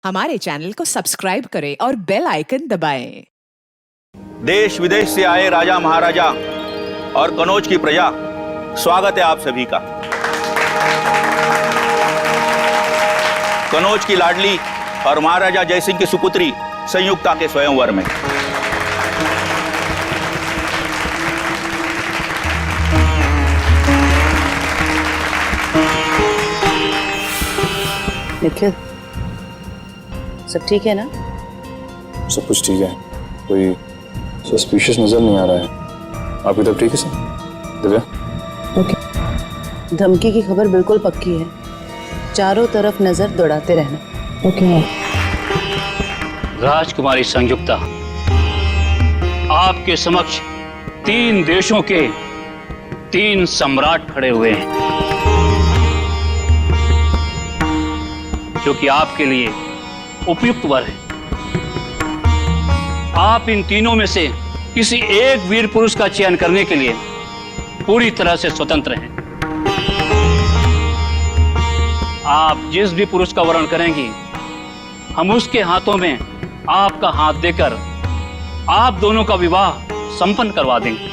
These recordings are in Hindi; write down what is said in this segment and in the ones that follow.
हमारे चैनल को सब्सक्राइब करें और बेल आइकन दबाएं। देश विदेश से आए राजा महाराजा और कनौज की प्रजा, स्वागत है आप सभी का। कनौज की लाडली और महाराजा जयसिंह की सुपुत्री संयुक्ता के स्वयंवर में निखिल, सब ठीक है ना? सब कुछ ठीक है, कोई सस्पिशियस नजर नहीं आ रहा है। आपकी तब ठीक है सर? दिव्या? ओके। धमकी की खबर बिल्कुल पक्की है, चारों तरफ नजर दौड़ाते रहना। ओके। राजकुमारी संयुक्ता, आपके समक्ष 3 देशों के 3 सम्राट खड़े हुए हैं, जो कि आपके लिए उपयुक्त वर है। आप इन तीनों में से किसी एक वीर पुरुष का चयन करने के लिए पूरी तरह से स्वतंत्र हैं। आप जिस भी पुरुष का वर्ण करेंगी, हम उसके हाथों में आपका हाथ देकर आप दोनों का विवाह संपन्न करवा देंगे।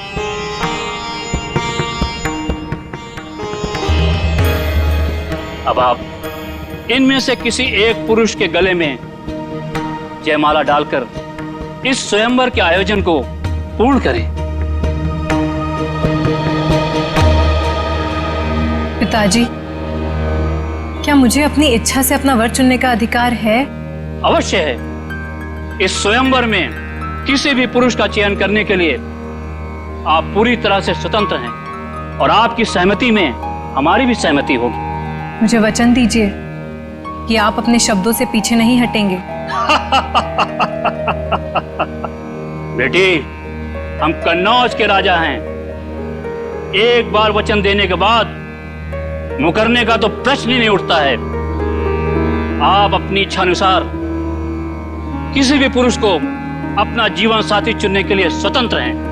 अब आप इनमें से किसी एक पुरुष के गले में जयमाला डालकर इस स्वयंवर के आयोजन को पूर्ण करें। पिताजी, क्या मुझे अपनी इच्छा से अपना वर चुनने का अधिकार है? अवश्य है। इस स्वयंवर में किसी भी पुरुष का चयन करने के लिए आप पूरी तरह से स्वतंत्र हैं और आपकी सहमति में हमारी भी सहमति होगी। मुझे वचन दीजिए कि आप अपने शब्दों से पीछे नहीं हटेंगे। बेटी, हम कन्नौज के राजा हैं। एक बार वचन देने के बाद मुकरने का तो प्रश्न ही नहीं उठता है। आप अपनी इच्छा अनुसार किसी भी पुरुष को अपना जीवन साथी चुनने के लिए स्वतंत्र हैं।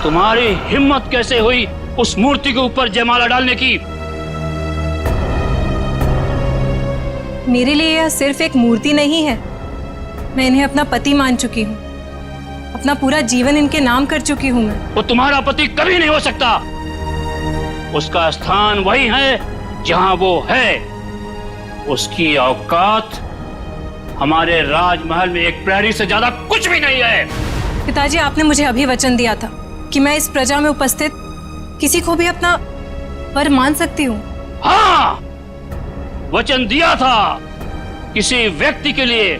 तुम्हारी हिम्मत कैसे हुई उस मूर्ति के ऊपर जयमाला डालने की? मेरे लिए यह सिर्फ एक मूर्ति नहीं है। मैं इन्हें अपना पति मान चुकी हूँ। अपना पूरा जीवन इनके नाम कर चुकी हूँ मैं। वो तुम्हारा पति कभी नहीं हो सकता। उसका स्थान वही है जहां वो है। उसकी औकात हमारे राजमहल में एक प्रहरी से ज्यादा कुछ भी नहीं है। पिताजी, आपने मुझे अभी वचन दिया था कि मैं इस प्रजा में उपस्थित किसी को भी अपना वर मान सकती हूँ। हाँ, वचन दिया था, किसी व्यक्ति के लिए,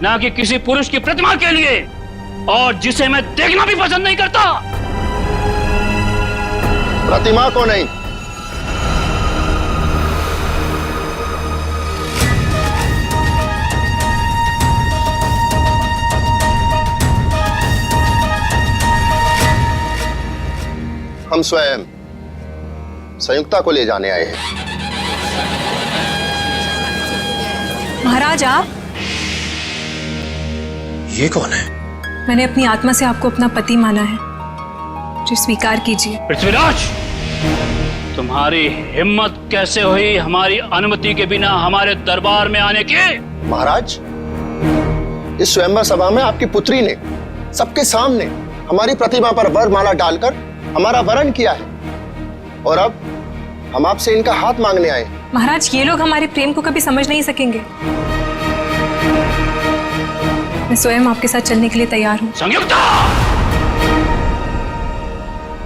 ना कि किसी पुरुष की प्रतिमा के लिए, और जिसे मैं देखना भी पसंद नहीं करता। प्रतिमा को नहीं, हम स्वयं संयुक्ता को ले जाने आए हैं। महाराज, आप? ये कौन है? मैंने अपनी आत्मा से आपको अपना पति माना है, जो स्वीकार कीजिए। पृथ्वीराज, तुम्हारी हिम्मत कैसे हुई हमारी अनुमति के बिना हमारे दरबार में आने की? महाराज, इस स्वयंवर सभा में आपकी पुत्री ने सबके सामने हमारी प्रतिमा पर वरमाला डालकर हमारा वरण किया है और अब हम आपसे इनका हाथ मांगने आए। महाराज, ये लोग हमारे प्रेम को कभी समझ नहीं सकेंगे। मैं स्वयं आपके साथ चलने के लिए तैयार हूँ। संयुक्ता!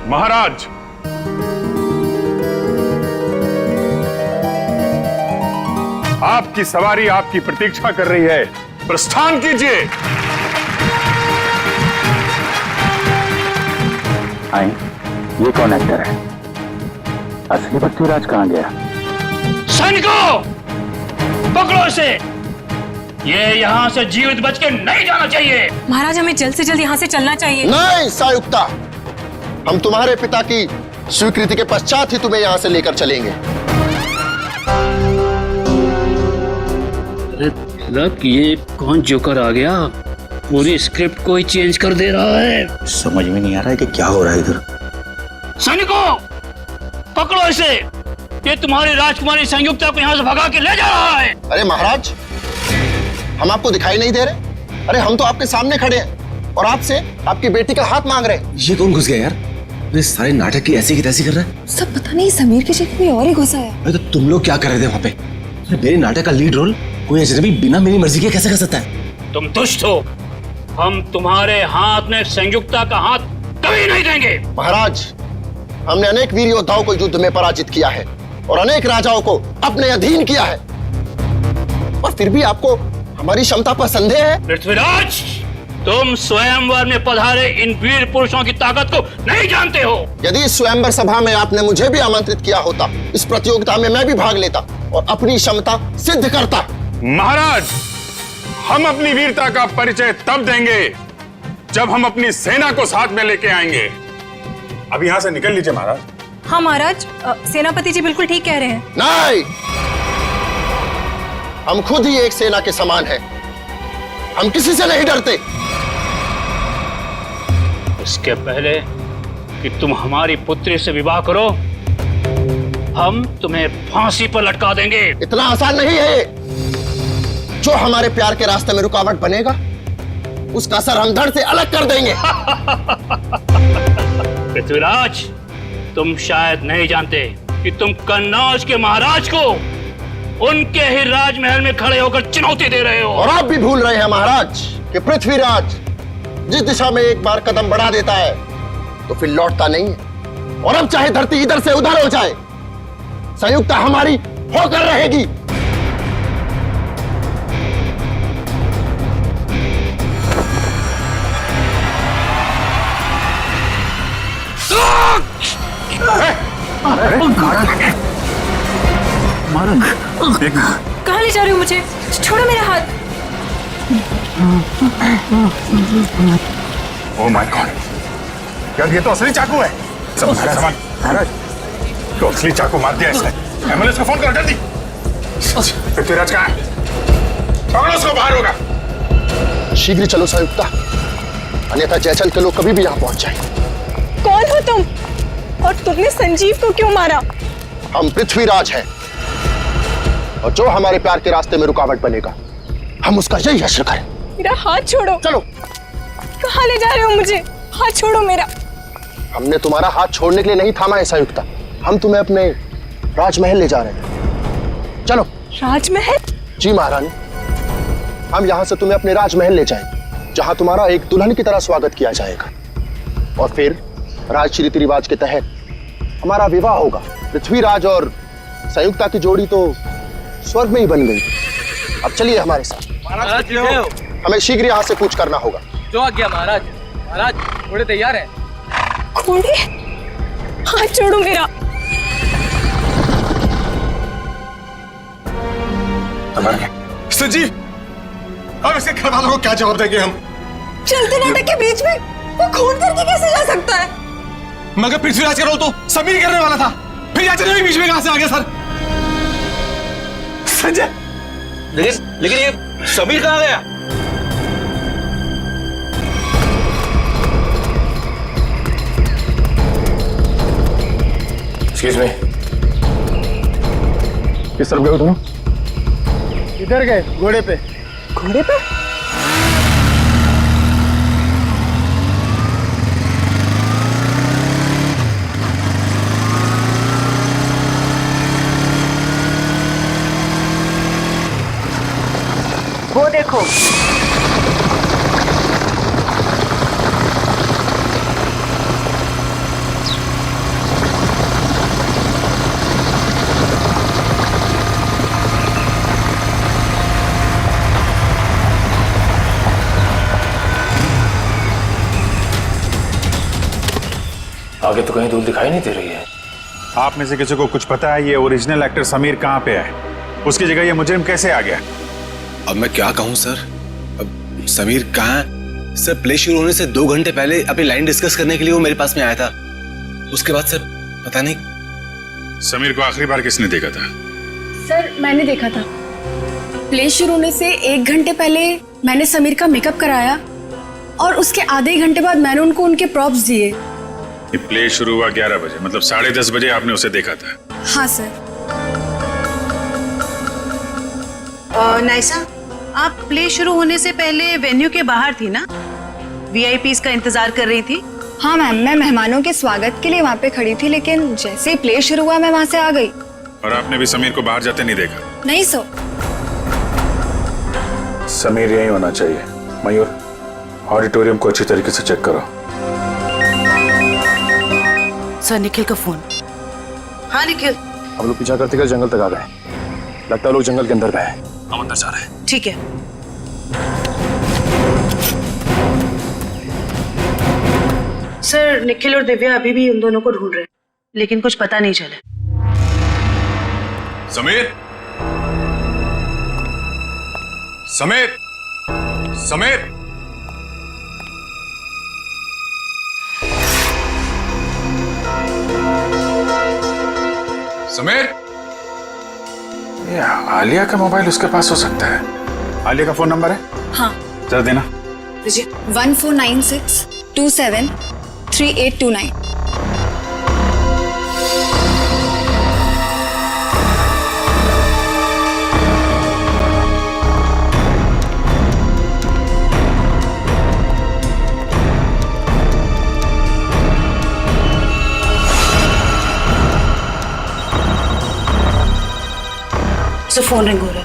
महाराज, आपकी सवारी आपकी प्रतीक्षा कर रही है, प्रस्थान कीजिए। आई, ये कौन एक्टर है? असली पृथ्वीराज कहाँ गया? सैनिकों, पकड़ो इसे। ये यहाँ से जीवित बच के नहीं जाना चाहिए। महाराज, हमें जल्द से जल्द यहाँ से चलना चाहिए। नहीं संयुक्ता, हम तुम्हारे पिता की स्वीकृति के पश्चात ही तुम्हें यहाँ से लेकर चलेंगे। मतलब ये कौन जोकर आ गया? पूरी स्क्रिप्ट को ही चेंज कर दे रहा है। समझ में नहीं आ रहा है कि क्या हो रहा है इधर। सैनिकों, पकड़ो इसे। ये तुम्हारी राजकुमारी संयुक्ता को यहाँ से भगा के ले जा रहा है। अरे महाराज, हम आपको दिखाई नहीं दे रहे? अरे हम तो आपके सामने खड़े हैं और आपसे आपकी बेटी का हाथ मांग रहे हैं। ये कौन घुस गया यार? ये सारे नाटक की ऐसी तैसी कर रहा है। सब पता नहीं समीर की जगह कोई और ही घुसा है। अरे तो तुम लोग क्या कर रहे थे वहाँ पे? अरे मेरे नाटक का लीड रोल कोई अजनबी बिना मेरी मर्जी के कैसे कर सकता है? तुम दुष्ट हो। हम तुम्हारे हाथ में संयुक्ता का हाथ कभी नहीं देंगे। महाराज, हमने अनेक वीर योद्धाओं को युद्ध में पराजित किया है और अनेक राजाओं को अपने अधीन किया है, और फिर भी आपको हमारी क्षमता पर संदेह है? पृथ्वीराज, तुम स्वयंवर में पधारे इन वीर पुरुषों की ताकत को नहीं जानते हो। यदि इस स्वयंवर सभा में आपने मुझे भी आमंत्रित किया होता, इस प्रतियोगिता में मैं भी भाग लेता और अपनी क्षमता सिद्ध करता। महाराज, हम अपनी वीरता का परिचय तब देंगे जब हम अपनी सेना को साथ में लेके आएंगे। अब यहां से निकल लीजिए महाराज। हाँ महाराज, सेनापति जी बिल्कुल ठीक कह रहे हैं। नहीं, हम खुद ही एक सेना के समान हैं। हम किसी से नहीं डरते। इसके पहले कि तुम हमारी पुत्री से विवाह करो, हम तुम्हें फांसी पर लटका देंगे। इतना आसान नहीं है। जो हमारे प्यार के रास्ते में रुकावट बनेगा, उसका सर हम धड़ से अलग कर देंगे। पृथ्वीराज, तुम शायद नहीं जानते कि तुम कन्नौज के महाराज को उनके ही राजमहल में खड़े होकर चुनौती दे रहे हो। और आप भी भूल रहे हैं महाराज कि पृथ्वीराज जिस दिशा में एक बार कदम बढ़ा देता है तो फिर लौटता नहीं है। और अब चाहे धरती इधर से उधर हो जाए, संयुक्ता हमारी होकर रहेगी। कहाँ ले जा रहे हो मुझे? छोड़ो मेरा हाथ। ओह माय गॉड, यार ये तो असली चाकू है। सामान महाराज, तो असली चाकू मार दिया इसने। एम्बुलेंस को फोन करो जल्दी। पृथ्वीराज कहाँ है? पकड़ो उसको, बाहर होगा। शीघ्र ही चलो संयुक्ता, अन्यथा जयचंद के लोग कभी भी यहाँ पहुंच जाएंगे। कौन हो तुम? और तुमने संजीव को क्यों मारा? हम पृथ्वीराज हैं और जो हमारे प्यार के रास्ते में रुकावट बनेगा, हम उसका यही हश्र करें। मेरा हाथ छोड़ो। चलो। कहाँ ले जा रहे हो मुझे? हाथ छोड़ो मेरा। हमने तुम्हारा हाथ छोड़ने के लिए नहीं थामा है संयुक्ता, हम तुम्हें अपने राजमहल ले जा रहे थे। चलो। राजमहल? जी महारानी, हम यहाँ से तुम्हें अपने राजमहल ले जाएंगे, जहाँ तुम्हारा एक दुल्हन की तरह स्वागत किया जाएगा, और फिर राज रीति रिवाज के तहत हमारा विवाह होगा। पृथ्वीराज और संयुक्ता की जोड़ी तो स्वर्ग में ही बन गई। अब चलिए हमारे साथ। हमें शीघ्र यहाँ से कूच करना होगा। जो आ गया महाराज। महाराज, घोड़े तैयार हैं। घोड़े? हाथ छोड़ो मेरा। संजीव, अब इसके घर वालों को क्या जवाब देंगे हम? चलते नाटक के बीच में वो खून करके कैसे जा सकता है? मगर पृथ्वीराज का रोल तो समीर करने वाला था, फिर याचन भी बीच में कहां से आ गया सर? संजय, लेकिन ये समीर कहाँ गया? एक्सक्यूज मी, किस तरफ गए हो दोनों? इधर गए, घोड़े पे। घोड़े पे? वो देखो। आगे तो कहीं दूर दिखाई नहीं दे रही है। आप में से किसी को कुछ पता है ये ओरिजिनल एक्टर समीर कहाँ पे है? उसकी जगह ये मुजरिम कैसे आ गया? अब मैं क्या कहूँ सर? अब समीर कहाँ है? सर प्ले शुरू होने से 2 घंटे पहले अपनी लाइन डिस्कस करने के लिए वो मेरे पास में आया था। उसके बाद सर पता नहीं। समीर को आखिरी बार किसने देखा था? सर मैंने देखा था। प्ले शुरू होने से 1 घंटे पहले मैंने समीर का मेकअप कराया और उसके आधे घंटे बाद मैंने उनको उनके प्रॉप्स दिए। ये प्ले शुरू हुआ 11 बजे, मतलब 10:30 बजे आपने उसे देखा था? हाँ सर। नाइसा, आप प्ले शुरू होने से पहले वेन्यू के बाहर थी ना? वीआईपीज का इंतजार कर रही थी? हाँ मैम, मैं मेहमानों के स्वागत के लिए वहाँ पे खड़ी थी, लेकिन जैसे ही प्ले शुरू हुआ मैं वहाँ से आ गई। और आपने भी समीर को बाहर जाते नहीं देखा? नहीं सर। समीर यही होना चाहिए। मयूर, ऑडिटोरियम को अच्छी तरीके से चेक करो। सर, निखिल का फोन। हाँ निखिल। हम लोग पीछा करते जंगल तक आ गए। लगता है लोग जंगल के अंदर गए हैं। हम अंदर जा रहे हैं। ठीक है। सर, निखिल और दिव्या अभी भी उन दोनों को ढूंढ रहे हैं, लेकिन कुछ पता नहीं चला। समीर, समीर, समीर, समीर। ये आलिया का मोबाइल उसके पास हो सकता है। आलिया का फोन नंबर है? हाँ। जरा देना। 1496273829। सर, फोन रिंग हो रहा है।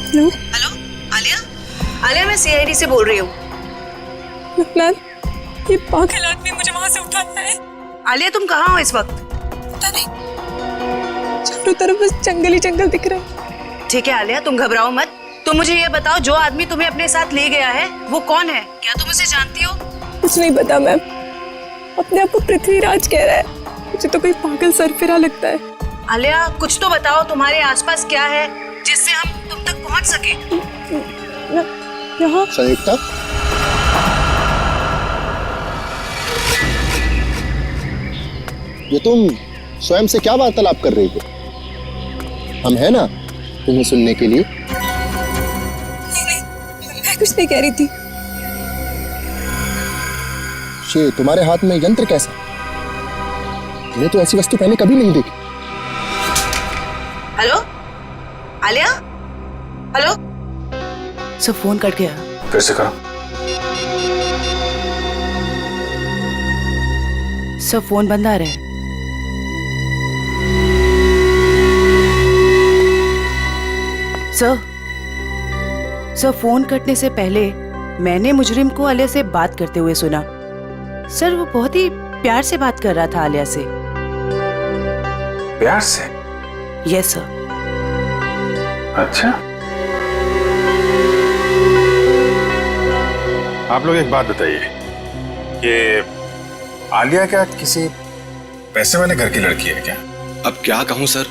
हेलो। हेलो, आलिया? आलिया, मैं सीआईडी से बोल रही हूँ। मैम, ये पागल आदमी मुझे वहाँ से उठाता है। आलिया, तुम कहाँ हो इस वक्त? पता नहीं, चारों तरफ बस जंगल ही जंगल दिख रहा है। ठीक है आलिया, तुम घबराओ मत। तुम मुझे ये बताओ, जो आदमी तुम्हें अपने साथ ले गया है वो कौन है? क्या तुम उसे जानती हो? कुछ नहीं पता मैम। अपने आप को पृथ्वीराज कह रहा है। मुझे तो कोई पागल सरफिरा लगता है। आलिया, कुछ तो बताओ, तुम्हारे आसपास क्या है जिससे हम तुम तक पहुंच सके? यहाँ संयुक्ता, ये तुम स्वयं से क्या वार्तालाप कर रही हो? हम है ना तुम्हें सुनने के लिए। मैं कुछ नहीं कह रही थी। ये तुम्हारे हाथ में यंत्र कैसा? मैंने तो ऐसी वस्तु पहले कभी नहीं देखी। Hello Alia? Hello? Sir, phone cut गया। फिर से करो। सर, फोन बंद आ रहा है। सर, फोन कटने से पहले मैंने मुजरिम को आलिया से बात करते हुए सुना। सर, वो बहुत ही प्यार से बात कर रहा था आलिया से। प्यार से? Yes sir. अच्छा, आप लोग एक बात बताइए कि आलिया क्या किसी पैसे वाले घर की लड़की है क्या? अब क्या कहूँ सर,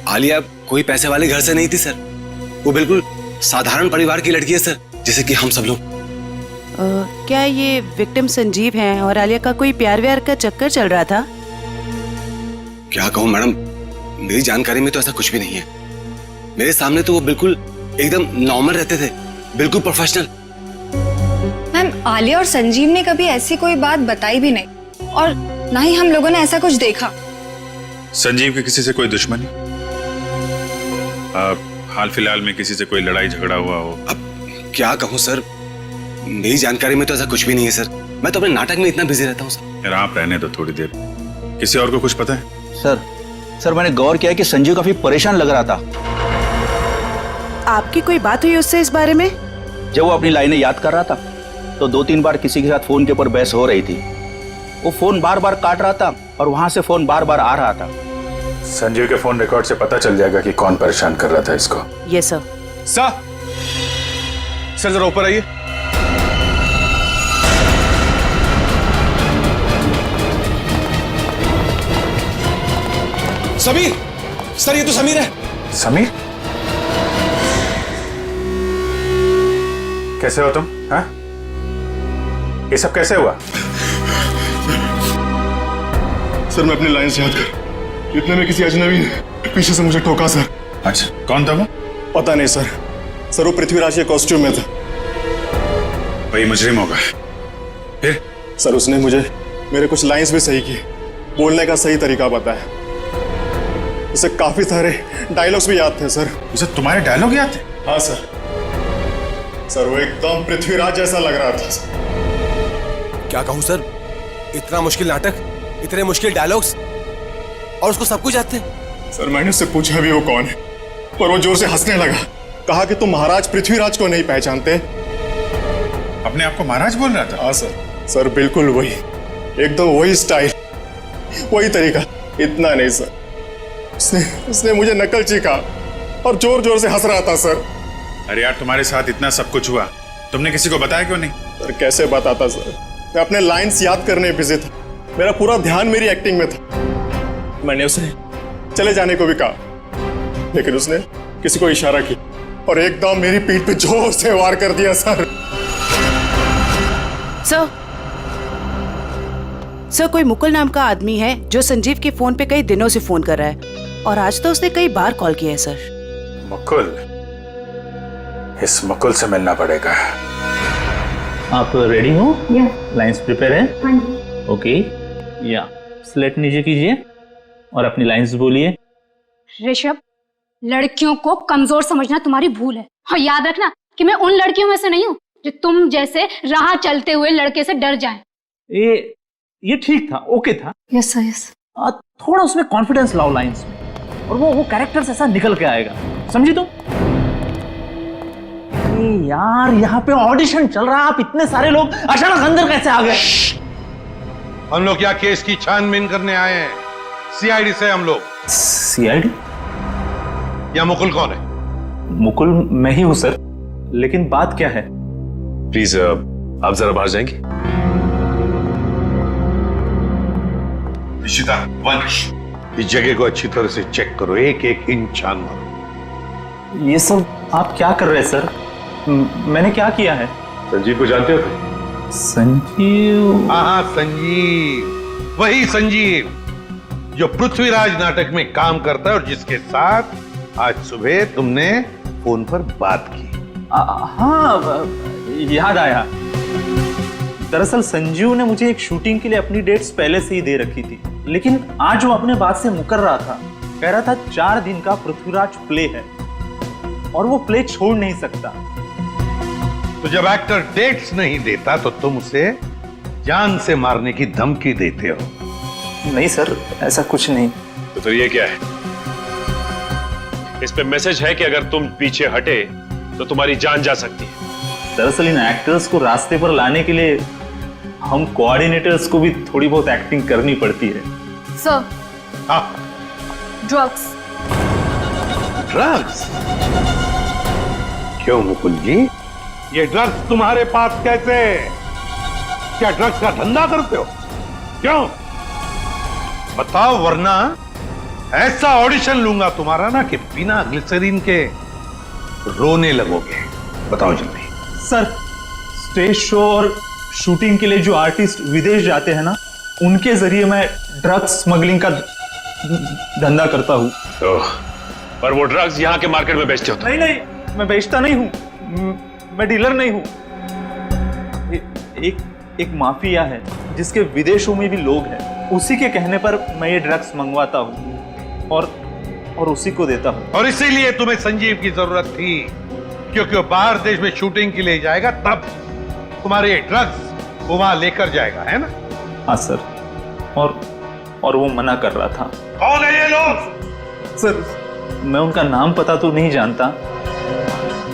आलिया कोई पैसे वाले घर से नहीं थी सर। वो बिल्कुल साधारण परिवार की लड़की है सर, जैसे कि हम सब लोग। क्या ये विक्टिम संजीव हैं और आलिया का कोई प्यार व्यार का चक्कर चल रहा था? क्या कहूँ मैडम, मेरी जानकारी में तो ऐसा कुछ भी नहीं है। मेरे सामने तो वो बिल्कुल एकदम नॉर्मल रहते थे, बिल्कुल प्रोफेशनल। मैम, आलिया और संजीव ने कभी ऐसी कोई बात बताई भी नहीं और ना ही हम लोगों ने ऐसा कुछ देखा। संजीव की किसी से कोई दुश्मनी? हाल फिलहाल में किसी से कोई लड़ाई झगड़ा हुआ हो? अब क्या कहूँ सर, मेरी जानकारी में तो ऐसा कुछ भी नहीं है सर। मैं तो अपने नाटक में इतना बिजी रहता हूँ सर। यार आप रहने दो थोड़ी देर। किसी और को कुछ पता है? सर मैंने गौर किया कि संजीव काफी परेशान लग रहा था। आपकी कोई बात हुई उससे इस बारे में? जब वो अपनी लाइनें याद कर रहा था तो 2-3 बार किसी के साथ फोन के ऊपर बहस हो रही थी। वो फोन बार बार काट रहा था और वहां से फोन बार बार आ रहा था। संजीव के फोन रिकॉर्ड से पता चल जाएगा कि कौन परेशान कर रहा था इसको। Yes sir. सर जरा ऊपर आइए। समीर, सर ये तो समीर है। समीर? कैसे हो तुम? हाँ? ये सब कैसे हुआ? सर मैं अपनी लाइंस याद कर, इतने में किसी अजनबी ने पीछे से मुझे ठोका सर। अच्छा, कौन था वो? पता नहीं सर। सर वो पृथ्वीराज के कॉस्ट्यूम में था। वही मुजरिम होगा। फिर? सर उसने मुझे मेरे कुछ लाइंस भी सही किए, बोलने का सही तरीका बताया। उसे काफी सारे डायलॉग्स भी याद थे सर। उसे तुम्हारे डायलॉग याद थे? हाँ सर। सर वो एकदम पृथ्वीराज जैसा लग रहा था सर। क्या कहूँ सर, इतना मुश्किल नाटक, इतने मुश्किल डायलॉग्स और उसको सब कुछ याद थे। सर मैंने उससे पूछा भी वो कौन है, पर वो जोर से हंसने लगा। कहा कि तुम महाराज पृथ्वीराज को नहीं पहचानते। अपने आप को महाराज बोल रहा था? हाँ सर। सर बिल्कुल वही, एकदम वही स्टाइल, वही तरीका। इतना नहीं सर, उसने मुझे नकलची कहा और जोर जोर से हंस रहा था सर। अरे यार तुम्हारे साथ इतना सब कुछ हुआ, तुमने किसी को बताया क्यों नहीं? सर कैसे बताता सर, मैं अपने लाइंस याद करने बिजी था। मेरा पूरा ध्यान मेरी एक्टिंग में था। मैंने उसे चले जाने को भी कहा, लेकिन उसने किसी को इशारा किया और एकदम मेरी पीठ पे जोर से वार कर दिया सर। सर कोई मुकुल नाम का आदमी है जो संजीव के फोन पे कई दिनों से फोन कर रहा है और आज तो उसने कई बार कॉल किया है सर। मुकुल? इस मुकुल से मिलना पड़ेगा। आप रेडी हो? लाइंस प्रिपेयर है? ओके, या स्लेट नीचे कीजिए और अपनी लाइंस बोलिए। ऋषभ, लड़कियों को कमजोर समझना तुम्हारी भूल है और याद रखना कि मैं उन लड़कियों में से नहीं हूँ जो तुम जैसे राह चलते हुए लड़के से डर जाए। ये ठीक था, ओके था। Yes sir, yes. थोड़ा उसमें कॉन्फिडेंस लाओ लाइंस में और वो कैरेक्टर ऐसा निकल के आएगा, समझी तुम? यार यहाँ पे ऑडिशन चल रहा है, आप इतने सारे लोग अचानक अंदर कैसे आ गए? हम लोग क्या केस की छानबीन करने आए हैं? सीआईडी से हम लोग। सीआईडी? या मुकुल कौन है? मुकुल मैं ही हूं सर, लेकिन बात क्या है? प्लीज आप जरा बाहर जाएंगे? निशिता, वंश, इस जगह को अच्छी तरह से चेक करो, एक एक इंच छान मारो। ये सब आप क्या कर रहे हैं सर? मैंने क्या किया है? संजीव को जानते हो? संजीव? हाँ संजीव, वही संजीव जो पृथ्वीराज नाटक में काम करता है और जिसके साथ आज सुबह तुमने फोन पर बात की। हाँ याद आया। दरअसल संजीव ने मुझे एक शूटिंग के लिए अपनी डेट्स पहले से ही दे रखी थी, लेकिन आज वो अपने बात से मुकर रहा था। कह रहा था 4 दिन का पृथ्वीराज प्ले है और वो प्ले छोड़ नहीं सकता। तो जब एक्टर डेट्स नहीं देता तो तुम उसे जान से मारने की धमकी देते हो? नहीं सर, ऐसा कुछ नहीं। तो फिर ये क्या है? इस पे मैसेज है कि अगर तुम पीछे हटे तो तुम्हारी जान जा सकती है। दरअसल इन एक्टर्स को रास्ते पर लाने के लिए हम कोऑर्डिनेटर्स को भी थोड़ी बहुत एक्टिंग करनी पड़ती है। सर, हाँ, ड्रग्स। ड्रग्स? क्यों मुकुल जी, ये ड्रग्स तुम्हारे पास कैसे? क्या ड्रग्स का धंधा करते हो? क्यों बताओ, वरना ऐसा ऑडिशन लूंगा तुम्हारा ना कि बिना ग्लिसरीन के रोने लगोगे। बताओ जल्दी। सर स्टेज शो और शूटिंग के लिए जो आर्टिस्ट विदेश जाते हैं ना, उनके जरिए मैं ड्रग्स स्मगलिंग का धंधा करता हूँ। तो पर वो ड्रग्स यहाँ के मार्केट में बेचते हो? नहीं नहीं, मैं बेचता नहीं हूँ, मैं डीलर नहीं हूँ। एक माफिया है जिसके विदेशों में भी लोग हैं, उसी के कहने पर मैं ये ड्रग्स मंगवाता हूँ और उसी को देता हूँ। और इसीलिए तुम्हें संजीव की जरूरत थी, क्योंकि वो बाहर देश में शूटिंग के लिए जाएगा, तब तुम्हारे ये ड्रग्स वो वहां लेकर जाएगा, है ना? हाँ सर, और वो मना कर रहा था। कौन है ये लोग? सर, मैं उनका नाम पता तो नहीं जानता,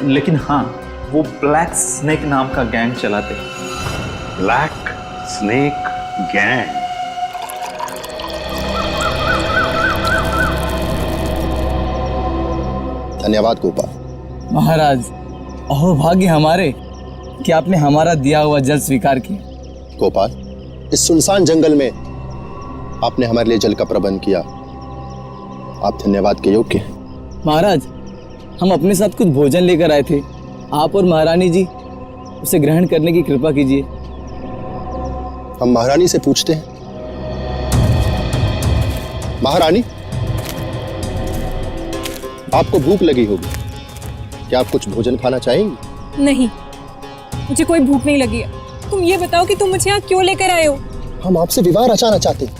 लेकिन हाँ, वो ब्लैक स्नेक नाम का गैंग चलाते। Black snake gang? धन्यवाद गोपाल। महाराज, अहो भाग्य हमारे कि आपने हमारा दिया हुआ जल स्वीकार किया। गोपाल, इस सुनसान जंगल में आपने हमारे लिए जल का प्रबंध किया, आप धन्यवाद के योग्य हैं। महाराज, हम अपने साथ कुछ भोजन लेकर आए थे, आप और महारानी जी उसे ग्रहण करने की कृपा कीजिए। हम महारानी से पूछते हैं। महारानी, आपको भूख लगी होगी, क्या आप कुछ भोजन खाना चाहेंगी? नहीं, मुझे कोई भूख नहीं लगी है। तुम ये बताओ कि तुम मुझे यहाँ क्यों लेकर आए हो? हम आपसे विवाह रचाना चाहते हैं,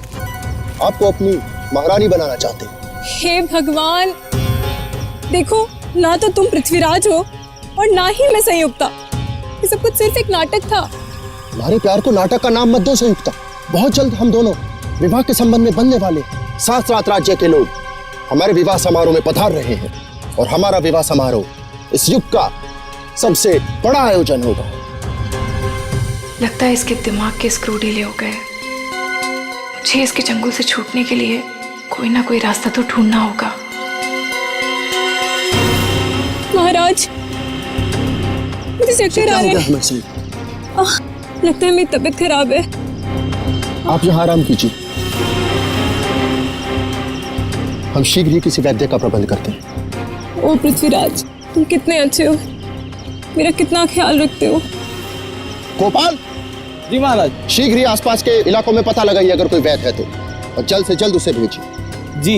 आपको अपनी महारानी बनाना चाहते हैं। हे भगवान, देखो, ना तो तुम पृथ्वीराज हो और ना ही मैं संयुक्ता। ये सब कुछ सिर्फ एक नाटक था। हमारे प्यार को नाटक का नाम मत दो संयुक्ता। बहुत जल्द हम दोनों विवाह के संबंध में बनने वाले 7 राज्य के लोग हमारे विवाह समारोह में पधार रहे हैं, और हमारा विवाह समारोह इस युग का सबसे बड़ा आयोजन होगा। लगता है इसके दिमाग के स्क्रू ढीले हो गए। मुझे इसके चंगुल से छूटने के लिए कोई ना कोई रास्ता तो ढूंढना होगा। महाराज, मुझे चक्कर आ रहे हैं। लगता है मेरी तबीयत खराब है। आप यहाँ आराम कीजिए, हम शीघ्र ही किसी वैद्य का प्रबंध करते हैं। ओ पृथ्वीराज, तुम कितने अच्छे हो, मेरा कितना ख्याल रखते हो। गोपाल जी महाराज। शीघ्र ही आसपास के इलाकों में पता लगाइए अगर कोई वैद्य है तो, और जल्द से जल्द उसे भेजिए। जी।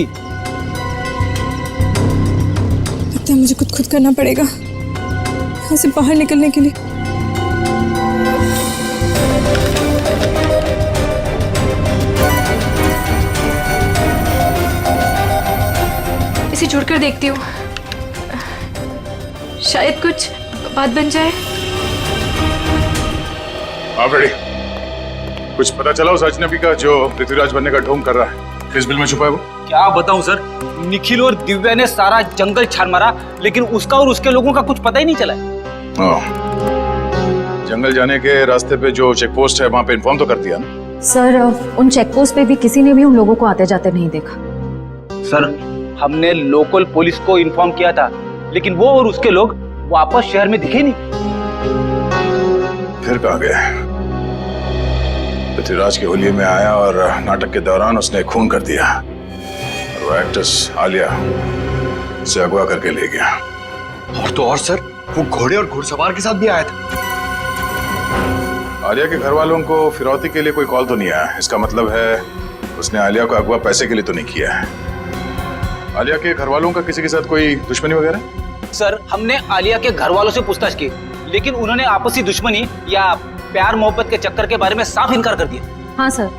लगता है मुझे खुद करना पड़ेगा यहाँ से बाहर निकलने के लिए। इसे जोड़कर देखती हूँ, शायद कुछ बात बन जाए। आप रेडी? कुछ पता चला उस अजनबी का जो पृथ्वीराज बनने का ढोंग कर रहा है? किस बिल में छुपा है वो? क्या बताऊं सर, निखिल और दिव्या ने सारा जंगल छान मारा, लेकिन उसका और उसके लोगों का कुछ पता ही नहीं चला। जंगल जाने के रास्ते पे जो चेक पोस्ट है वहां पे इन्फॉर्म तो कर दिया ना? सर, उन चेक पोस्ट पे भी किसी ने भी उन लोगों को आते जाते नहीं देखा। सर, हमने लोकल पुलिस को इन्फॉर्म किया था, लेकिन वो और उसके लोग वापस शहर में दिखे नहीं। फिर कहाँ गए? पृथ्वीराज के होलिये में आया और नाटक के दौरान उसने खून कर दिया, और वो एक्ट्रेस आलिया उसे अगवा करके ले गया। और तो और सर, वो घोड़े और घुड़सवार के साथ भी आया था। आलिया के घर वालों को फिरौती के लिए कोई कॉल तो नहीं आया। इसका मतलब है उसने आलिया को अगवा पैसे के लिए तो नहीं किया है। आलिया के घर वालों का किसी के साथ कोई दुश्मनी वगैरह? सर, हमने आलिया के घर वालों से पूछताछ की, लेकिन उन्होंने आपसी दुश्मनी या प्यार मोहब्बत के चक्कर के बारे में साफ इनकार कर दिया। हाँ सर,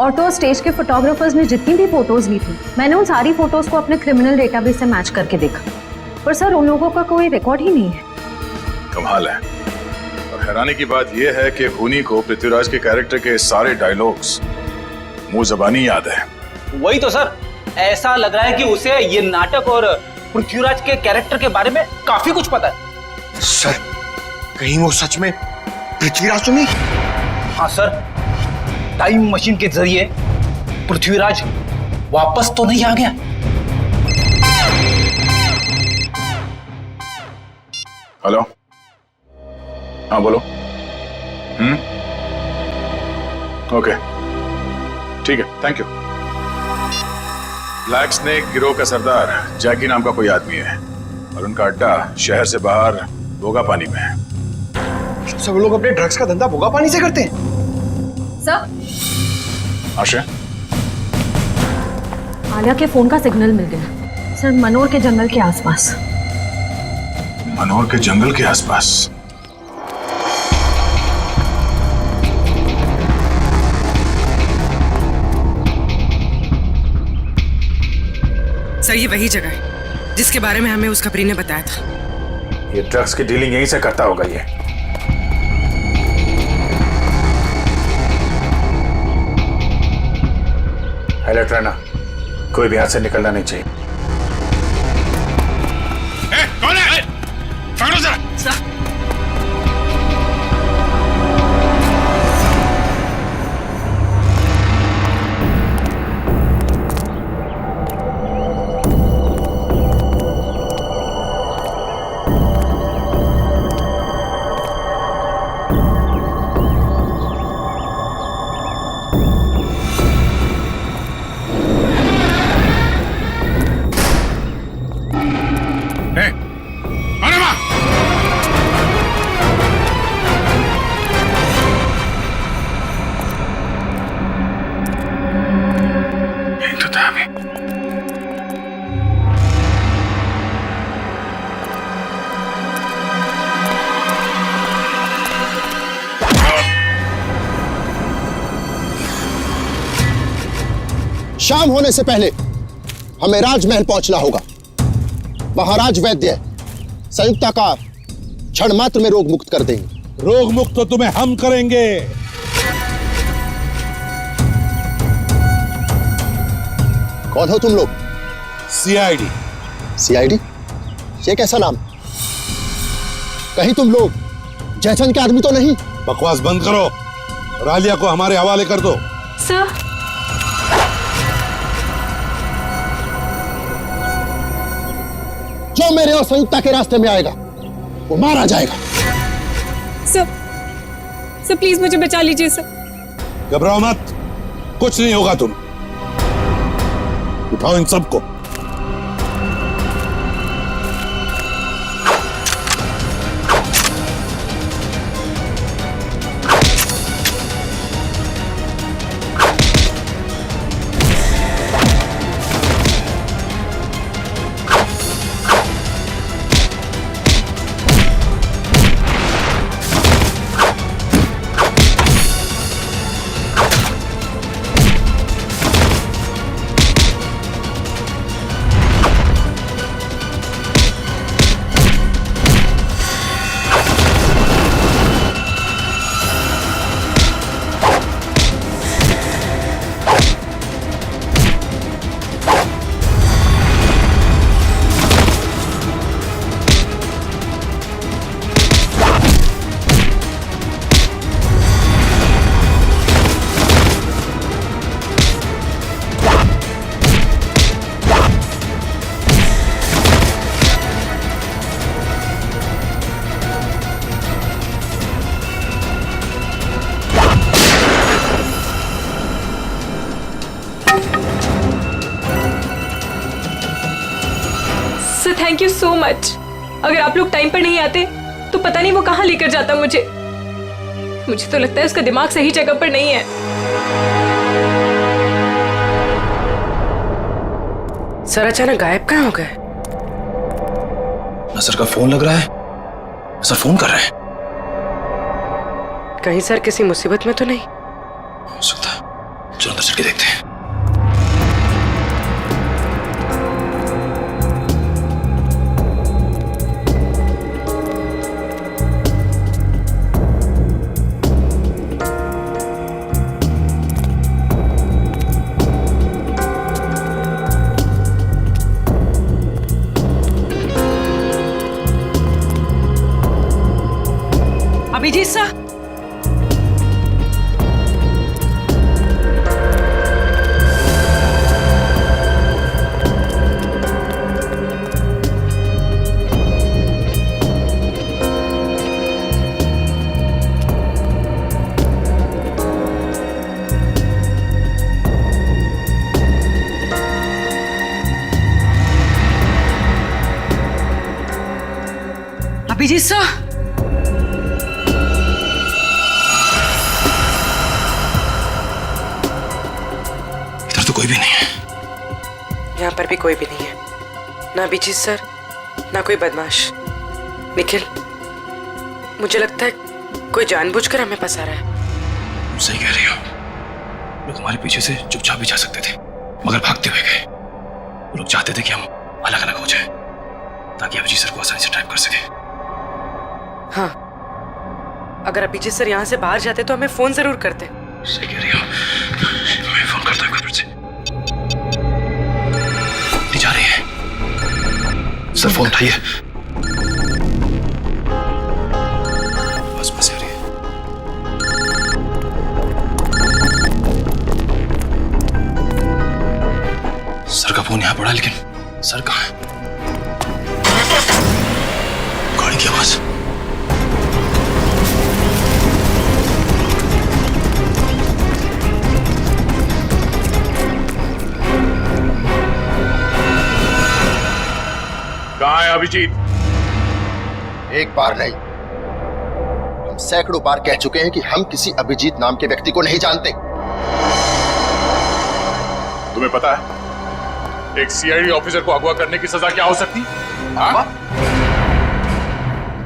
ऑटो स्टेज के फोटोग्राफर्स ने जितनी भी फोटोज ली थी, मैंने उन सारी फोटोज को अपने क्रिमिनल डेटाबेस से मैच करके देखा, पर सर उन लोगों का कोई रिकॉर्ड ही नहीं है। कमाल है। और हैरानी की बात यह है कि खूनी को पृथ्वीराज के कैरेक्टर के सारे डायलॉग्स मुंह ज़बानी याद है। वही तो सर, ऐसा लग रहा है कि उसे ये नाटक और पृथ्वीराज के कैरेक्टर के बारे में काफी कुछ पता है। सर, कहीं वो सच में पृथ्वीराज तो नहीं? हाँ सर, टाइम मशीन के जरिए पृथ्वीराज वापस तो नहीं आ गया? हेलो, हाँ बोलो। ओके, ठीक है, थैंक यू। ब्लैक स्नेक गिरोह का सरदार जैकी नाम का कोई आदमी है, और उनका अड्डा शहर से बाहर बोगा पानी में है। अच्छा वो लोग अपने ड्रग्स का धंधा भुगा पानी से करते हैं? सर, आशा, आलिया के फोन का सिग्नल मिल गया सर, मनोर के जंगल के आसपास। मनोर के जंगल के आसपास? सर ये वही जगह है जिसके बारे में हमें उस खबरी ने बताया था। ये ड्रग्स की डीलिंग यहीं से करता होगा ये। अलर्ट रहना, कोई भी हाथ से निकलना नहीं चाहिए। कौन है? पकड़ो जरा। शाम होने से पहले हमें राजमहल पहुंचना होगा। वहां राज वैद्य संयुक्ता का क्षण मात्र में रोग मुक्त कर देंगे। रोग मुक्त तो तुम्हें हम करेंगे। कौन हो तुम लोग? सीआईडी। सीआईडी? ये कैसा नाम? कहीं तुम लोग जयचंद के आदमी तो नहीं? बकवास बंद करो और आलिया को हमारे हवाले कर दो। सर, जो मेरे और संयुक्ता के रास्ते में आएगा वो मारा जाएगा। सर प्लीज मुझे बचा लीजिए सर। घबराओ मत, कुछ नहीं होगा। तुम उठाओ इन सबको। Thank you so much. अगर आप लोग टाइम पर नहीं आते तो पता नहीं वो कहाँ लेकर जाता मुझे। मुझे तो लगता है उसका दिमाग सही जगह पर नहीं है। सर अचानक गायब कहाँ हो गए? सर का फोन लग रहा है। सर फोन कर रहे हैं। कहीं सर किसी मुसीबत में तो नहीं? हो सकता है, चलो अंदर चल के देखते हैं। अभिजीत सर, अभिजीत सर, यहाँ पर भी कोई भी नहीं है, ना अभिजीत सर, ना कोई बदमाश। निखिल, मुझे लगता है कोई जानबूझकर हमें फंसा रहा है। सही कह रही हो। लोग हमारे पीछे से चुपचाप भी जा सकते थे, मगर भागते हुए गए। वो लोग चाहते थे कि हम अलग अलग हो जाएं, ताकि अभिजीत सर को आसानी से ट्रैप कर सके। हाँ, अगर अभिजीत सर यहाँ से बाहर जाते तो हमें फोन जरूर करते। सही कह रही हो। मैं फोन करता हूँ फिर से। नहीं जा रही है। सर फोन उठाइए। बस बस आ रही है। सर का फोन यहाँ पड़ा, लेकिन सर कहाँ है? गाड़ी की आवाज। कहाँ है अभिजीत? एक बार नहीं, हम सैकड़ों बार कह चुके हैं कि हम किसी अभिजीत नाम के व्यक्ति को नहीं जानते। तुम्हें पता है एक सीआईडी ऑफिसर को अगवा करने की सजा क्या हो सकती? हाँ?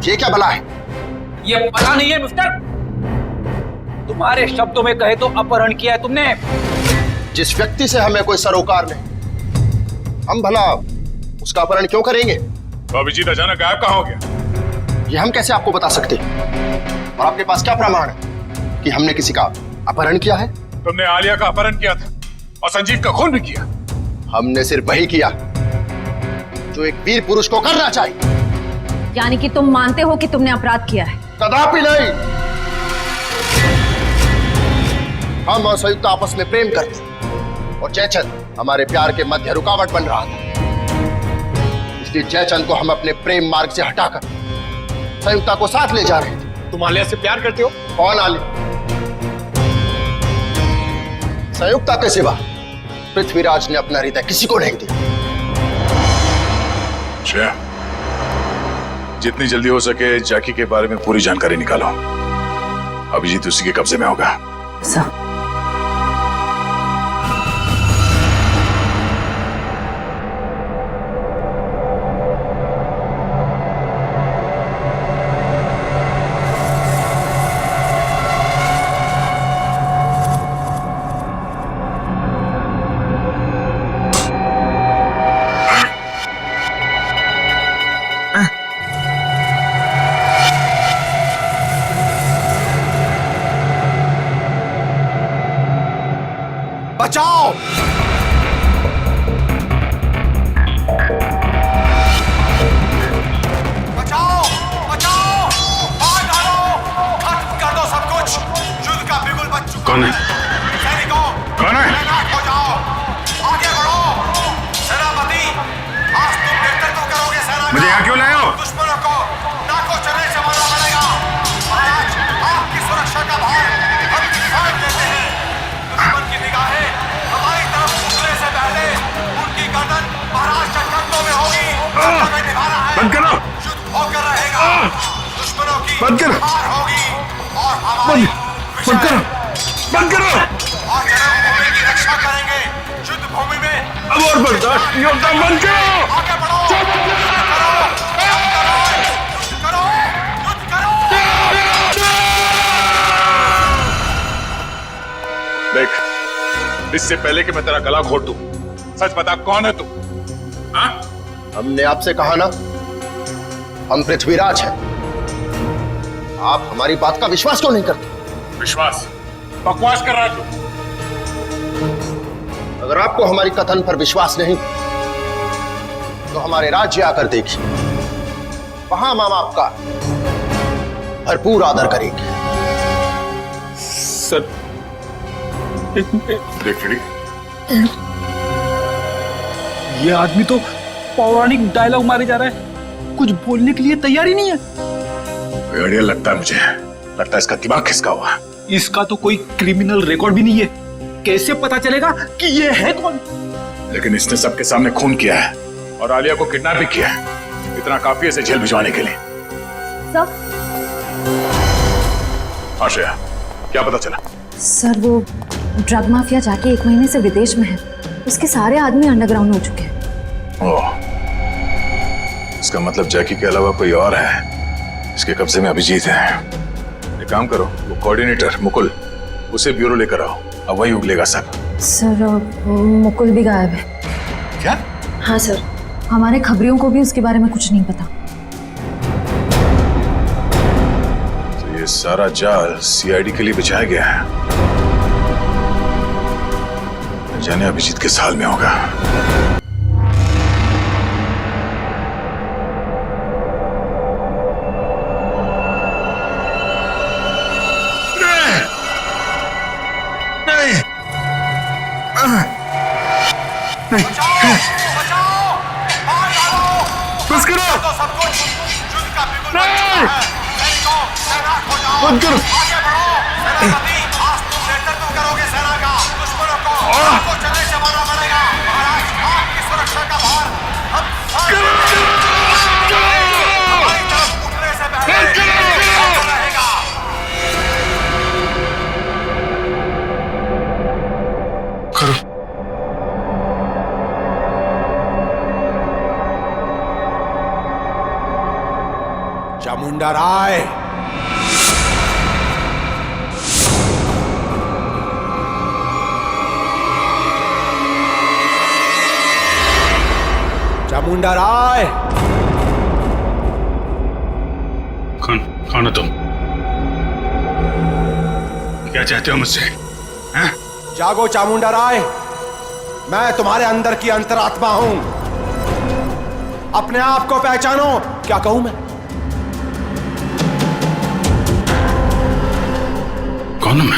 ये क्या भला है? ये पता नहीं है मिस्टर। तुम्हारे शब्दों में कहे तो अपहरण किया है तुमने। जिस व्यक्ति से हमें कोई सरोकार नहीं, हम भला उसका अपहरण क्यों करेंगे? तो अभिजीत अचानक गायब कहाँ हो गया? ये हम कैसे आपको बता सकते हैं? और आपके पास क्या प्रमाण है कि हमने किसी का अपहरण किया है? तुमने आलिया का अपहरण किया था और संजीव का खून भी किया। हमने सिर्फ वही किया जो एक वीर पुरुष को करना चाहिए। यानी कि तुम मानते हो कि तुमने अपराध किया है? कदापि नहीं। हम और संयुक्त आपस में प्रेम करते और जयचंद हमारे प्यार के मध्य रुकावट बन रहा था। इसलिए जयचंद को हम अपने प्रेम मार्ग से हटाकर संयुक्ता को साथ ले जा रहे थे। तुम आलिया से प्यार करते हो? कौन आलिया? संयुक्ता के सिवा पृथ्वीराज ने अपना हृदय किसी को नहीं दिया। श्रेया, जितनी जल्दी हो सके जैकी के बारे में पूरी जानकारी निकालो। अभिजीत उसी के कब्जे में होगा। बचाओ! बचाओ! बचाओ! मार डालो! खत्म कर दो सब कुछ! युद्ध का बिगुल बज चुका। कौन है? सैनिकों! कौन है? तैनात हो जाओ! आगे बढ़ो! सेनापति! आज तुम नेतृत्व करोगे सेना का। मुझे यहाँ क्यों लाए हो? दुश्मनों को नाकों चने से मारना पड़ेगा। महाराज, आपकी सुरक्षा का भार हम किसान देते हैं। दुश्मन की निगाहें हमारी तरफ उठने से पहले उनकी गर्दन महाराज के कंधों में होगी। हमें निभाना है। बंद करो। युद्ध होकर रहेगा। दुश्मनों की बंद करो। हार होगी और हमारी बंद करो। बंद करो। और जन्मभूमि की रक्षा करेंगे। युद्ध भूमि में अब और बर्दाश्त नहीं होता। बंद करो। आगे बढ़ो। देख, इससे पहले कि मैं तेरा गला घोट दूं, सच बता कौन है तू? हाँ? हमने आपसे कहा ना, हम पृथ्वीराज हैं। आप हमारी बात का विश्वास क्यों नहीं करते? विश्वास? बकवास कर रहा है तू। अगर आपको हमारी कथन पर विश्वास नहीं तो हमारे राज्य आकर देखिए। वहां हम आपका भरपूर आदर करेंगे। सर, देख फ्रेडी, ये आदमी तो पौराणिक डायलॉग मारे जा रहा है, कुछ बोलने के लिए तैयार ही नहीं है। बढ़िया लगता है मुझे। लगता है इसका दिमाग खिसका हुआ। इसका तो कोई क्रिमिनल रिकॉर्ड भी नहीं है, कैसे पता चलेगा कि ये है कौन? लेकिन इसने सबके सामने खून किया है और आलिया को किडनैप भी किया है। इतना काफी है इसे जेल भिजवाने के लिए। सर, आश्रया, क्या पता चला? सर वो ड्रग माफिया जाके 1 महीने से विदेश में है। उसके सारे आदमी अंडरग्राउंड हो चुके हैं। ओह, इसका मतलब जैकी के अलावा कोई और है। इसके कब्जे में अभिजीत है। एक काम करो, वो कोऑर्डिनेटर मुकुल, उसे ब्यूरो लेकर आओ। अब वही उगलेगा सब। सर मुकुल भी गायब है। क्या? हाँ सर, हमारे खबरियों को भी उसके बारे में कुछ नहीं पता। तो ये सारा जाल सीआईडी के लिए बिछाया गया है। न जाने अभिजीत किस हाल में होगा। बस करो! नहीं! बंद करो! चामुंडा राय, चामुंडा राय। कौन हो तुम? क्या चाहते हो मुझसे? हैं? जागो चामुंडा राय, मैं तुम्हारे अंदर की अंतरात्मा हूं। अपने आप को पहचानो। क्या कहूं मैं? कौन हूं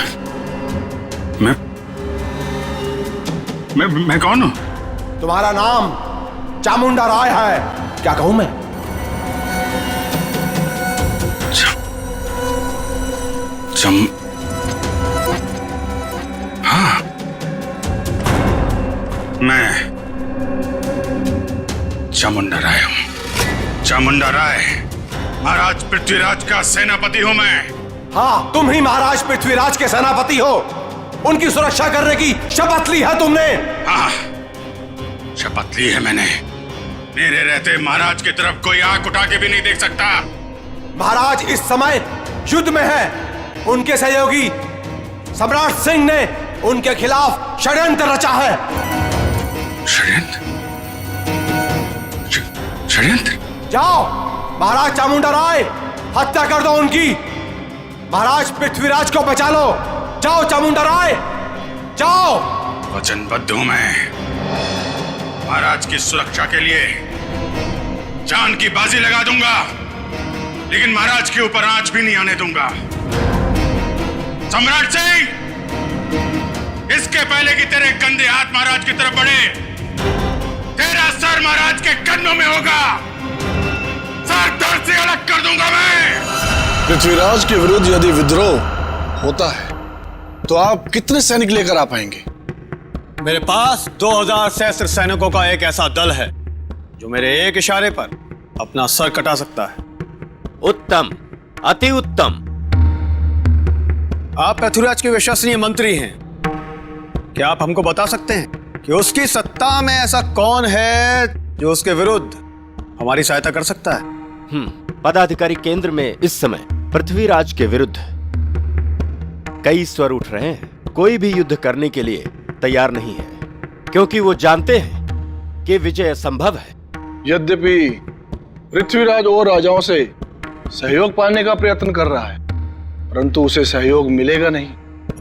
मैं कौन हूं? तुम्हारा नाम चामुंडा राय है। क्या कहूं मैं? हाँ, मैं चामुंडा राय हूं। चामुंडा राय, महाराज पृथ्वीराज का सेनापति हूं मैं। हाँ, तुम ही महाराज पृथ्वीराज के सेनापति हो। उनकी सुरक्षा करने की शपथ ली है तुमने। हाँ, शपथ ली है मैंने। मेरे रहते महाराज की तरफ कोई आंख उठा के भी नहीं देख सकता। महाराज इस समय युद्ध में है। उनके सहयोगी सम्राट सिंह ने उनके खिलाफ षड्यंत्र रचा है। षड्यंत्र? जाओ महाराज चामुंडा राय, हत्या कर दो उनकी। महाराज पृथ्वीराज को बचा लो। जाओ चामुंडा राय, जाओ। वचनबद्ध हूं मैं। महाराज की सुरक्षा के लिए जान की बाजी लगा दूंगा, लेकिन महाराज के ऊपर आंच भी नहीं आने दूंगा। सम्राट सिंह, इसके पहले कि तेरे गंदे हाथ महाराज की तरफ बढ़े, तेरा सर महाराज के कदमों में होगा। सर धड़ से अलग कर दूंगा मैं। पृथ्वीराज के विरुद्ध यदि विद्रोह होता है तो आप कितने सैनिक लेकर आ पाएंगे? मेरे पास 2000 सहस्त्र सैनिकों का एक ऐसा दल है जो मेरे एक इशारे पर अपना सर कटा सकता है। उत्तम, अति उत्तम। आप पृथ्वीराज के विश्वसनीय मंत्री हैं। क्या आप हमको बता सकते हैं कि उसकी सत्ता में ऐसा कौन है जो उसके विरुद्ध हमारी सहायता कर सकता है? पदाधिकारी केंद्र में इस समय पृथ्वीराज के विरुद्ध कई स्वर उठ रहे हैं। कोई भी युद्ध करने के लिए तैयार नहीं है, क्योंकि वो जानते हैं कि विजय असंभव है। यद्यपि पृथ्वीराज और राजाओं से सहयोग पाने का प्रयत्न कर रहा है, परंतु उसे सहयोग मिलेगा नहीं।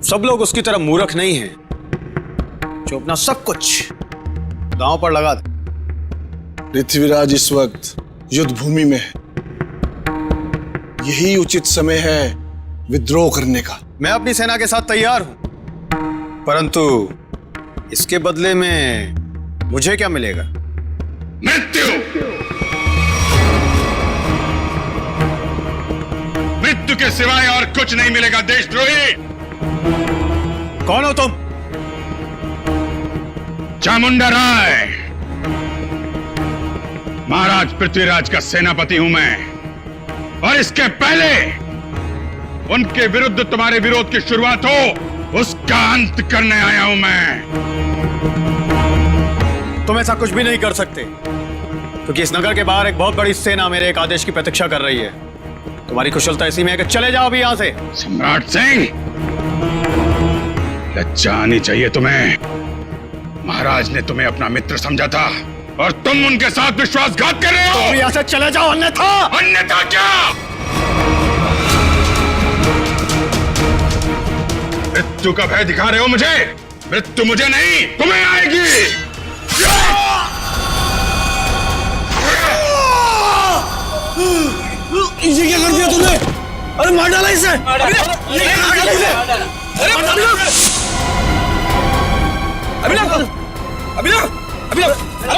सब लोग उसकी तरह मूर्ख नहीं हैं जो अपना सब कुछ दांव पर लगा दे। पृथ्वीराज इस वक्त युद्ध भूमि में है। यही उचित समय है विद्रोह करने का। मैं अपनी सेना के साथ तैयार हूं, परंतु इसके बदले में मुझे क्या मिलेगा? मृत्यु। मृत्यु के सिवाय और कुछ नहीं मिलेगा देशद्रोही। कौन हो तुम? चामुंडा राय, महाराज पृथ्वीराज का सेनापति हूं मैं, और इसके पहले उनके विरुद्ध तुम्हारे विरोध की शुरुआत हो, उसका अंत करने आया हूं मैं। तुम ऐसा कुछ भी नहीं कर सकते, क्योंकि इस नगर के बाहर एक बहुत बड़ी सेना मेरे एक आदेश की प्रतीक्षा कर रही है। तुम्हारी कुशलता इसी में है कि चले जाओ अभी यहाँ से। सम्राट सिंह, लज्जा आनी चाहिए तुम्हें। महाराज ने तुम्हें अपना मित्र समझा था और तुम उनके साथ विश्वासघात कर रहे हो। तुम यहाँ से चले जाओ, अन्यथा। अन्यथा क्या? मृत्यु का भय दिखा रहे हो मुझे? मृत्यु मुझे नहीं, तुम्हें आएगी। ये क्या कर दिया तुमने? अरे मार डाला इसे। अरे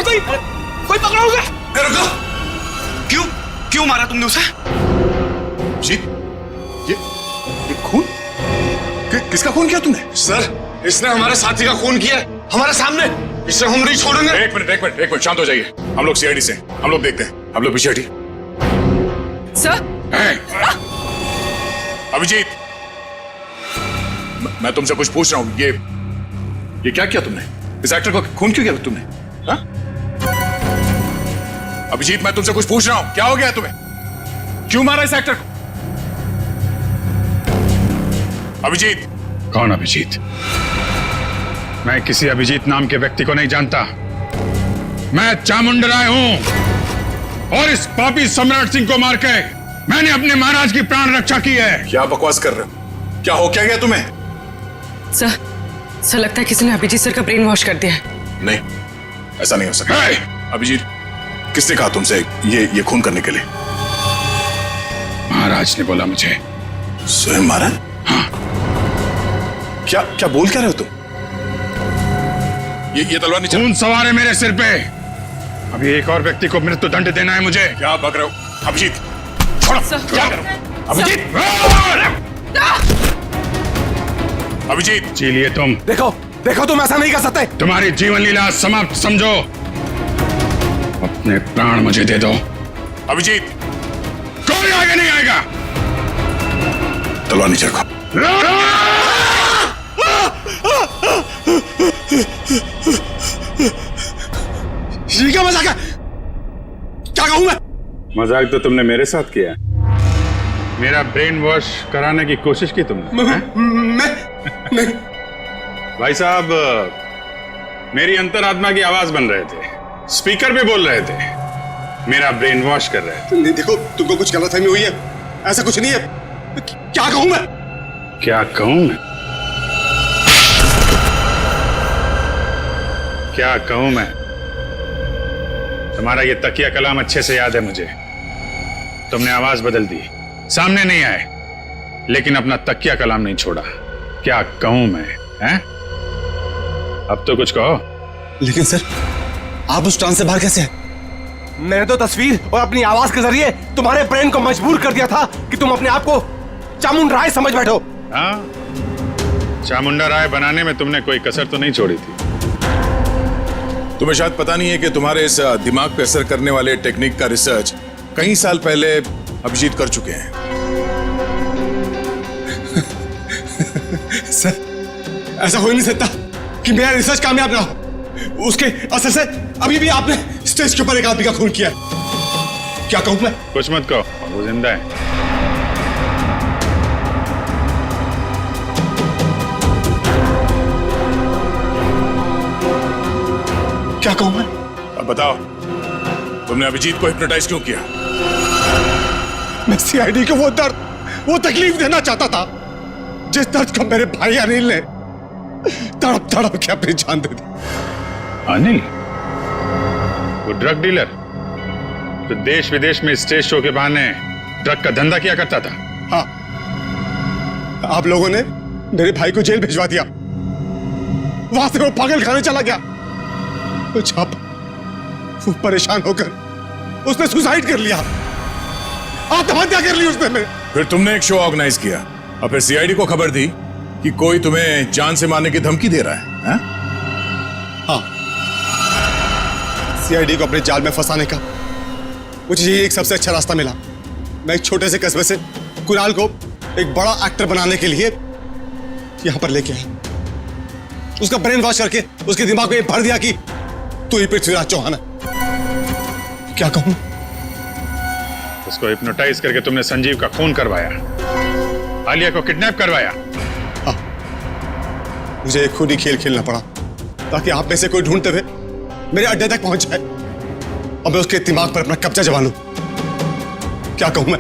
कोई पकड़ा होगा? रुको, क्यों मारा तुमने उसे? जीत, ये खून? किसका खून किया तुमने? सर, इसने हमारे साथी का खून किया हमारे सामने। इसे हम नहीं छोड़ेंगे। एक मिनट, शांत हो जाइए। हम लोग सीआईडी से, हम लोग देखते हैं। हम लोग पीछे हटिए। सर, अभिजीत, मैं तुमसे कुछ पूछ रहा हूं। ये क्या किया तुमने? इस एक्टर को खून क्यों किया तुमने? हा? अभिजीत, मैं तुमसे कुछ पूछ रहा हूं। क्या हो गया तुम्हें? क्यों मारा इस एक्टर को? अभिजीत। कौन अभिजीत? मैं किसी अभिजीत नाम के व्यक्ति को नहीं जानता। मैं चामुंड राय हूं और इस पापी सम्राट सिंह को मार के मैंने अपने महाराज की प्राण रक्षा की है। क्या बकवास कर रहे हो? क्या हो क्या गया तुम्हें? सर लगता है किसी ने अभिजीत सर का ब्रेन वॉश कर दिया है। नहीं, ऐसा नहीं हो सकता। अभिजीत, किसने कहा तुमसे ये खून करने के लिए? महाराज ने बोला मुझे। स्वयं महाराज? हाँ। क्या बोल क्या रहे हो तुम? ये तलवार नीचे। खून सवार है मेरे सिर पे। अभी एक और व्यक्ति को मृत्यु दंड देना है मुझे। क्या बक रहे हो? अभिजीत, छोड़ो। क्या करो? अभिजीत, अभिजीत, जी लिए तुम। देखो तुम ऐसा नहीं कर सकते। तुम्हारी जीवन लीला समाप्त समझो। अपने प्राण मुझे दे दो। अभिजीत, कोई आगे नहीं आएगा। तलवार नीचे रखो। ये क्या मजाक है? क्या कहूं मैं? मजाक तो तुमने मेरे साथ किया। मेरा ब्रेन वॉश कराने की कोशिश की तुमने। मैं भाई साहब, मेरी अंतरात्मा की आवाज बन रहे थे, स्पीकर भी बोल रहे थे, मेरा ब्रेन वॉश कर रहे थे। नहीं, देखो तुमको कुछ गलतफहमी हुई है। ऐसा कुछ नहीं है। क्या कहूं मैं? क्या कहूं मैं? क्या कहूं मैं? तुम्हारा ये तकिया कलाम अच्छे से याद है मुझे। तुमने आवाज बदल दी, सामने नहीं आए, लेकिन अपना तकिया कलाम नहीं छोड़ा। क्या कहूं मैं? हैं? अब तो कुछ कहो। लेकिन सर, आप उस ट्रांस से बाहर कैसे हैं? मैंने तो तस्वीर और अपनी आवाज के जरिए तुम्हारे ब्रेन को मजबूर कर दिया था कि तुम अपने आप को चामुंडा राय समझ बैठो। हाँ, चामुंडा राय बनाने में तुमने कोई कसर तो नहीं छोड़ी थी। तुम्हें शायद पता नहीं है कि तुम्हारे इस दिमाग पे असर करने वाले टेक्निक का रिसर्च कई साल पहले अभिजीत कर चुके हैं। सर, ऐसा हो ही नहीं सकता कि मेरा रिसर्च कामयाब ना हो। उसके असर से अभी भी आपने स्टेज के ऊपर एक आदमी का खून किया। क्या कहूं मैं? कुछ मत कहो, वो जिंदा है। क्या कहूं मैं? अब बताओ, तुमने अभिजीत को हिप्नोटाइज क्यों किया? मैं सीआईडी को वो दर्द, वो तकलीफ देना चाहता था जिस दर्द का मेरे भाई अनिल ने तड़प तड़प के अपनी जान दे दी। अनिल? वो ड्रग डीलर जो देश विदेश में स्टेज शो के बहाने ड्रग का धंधा किया करता था? हाँ, आप लोगों ने मेरे भाई को जेल भिजवा दिया। वहां से वो पागल खाने चला गया। तो जब वो परेशान होकर उसने सुसाइड कर लिया, आत्महत्या कर ली उसने। फिर तुमने एक शो ऑर्गेनाइज किया और फिर सीआईडी को खबर दी कि कोई तुम्हें जान से मारने की धमकी दे रहा है। हाँ, सीआईडी को अपने जाल में फंसाने का मुझे ये एक सबसे अच्छा रास्ता मिला। मैं एक छोटे से कस्बे से कुणाल को एक बड़ा एक्टर बनाने के लिए यहां पर लेके आया। उसका ब्रेन वॉश करके उसके दिमाग में भर दिया कि तू ही पृथ्वीराज चौहान है। क्या कहूं? उसको हिप्नोटाइज करके तुमने संजीव का खून करवाया, आलिया को किडनैप करवाया। मुझे एक खुद ही खेल खेलना पड़ा ताकि आप में से कोई ढूंढते हुए मेरे अड्डे तक पहुंच जाए और मैं उसके दिमाग पर अपना कब्जा जमा लूं। क्या कहूं मैं?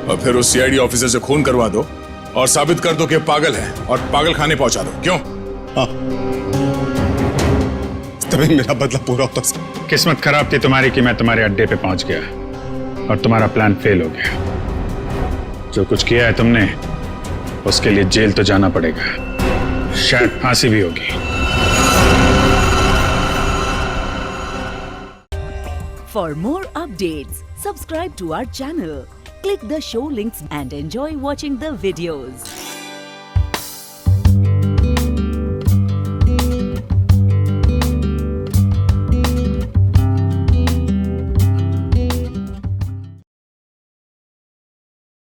और फिर उस सीआईडी ऑफिसर से खून करवा दो और साबित कर दो कि पागल है और पागल खाने पहुंचा दो। क्यों? हाँ, तभी मेरा बदला पूरा होता। किस्मत खराब थी तुम्हारी कि मैं तुम्हारे अड्डे पे पहुंच गया और तुम्हारा प्लान फेल हो गया। जो कुछ किया है तुमने उसके लिए जेल तो जाना पड़ेगा, शायद फांसी भी होगी। For more updates, subscribe to our channel, click the show links and enjoy watching the videos.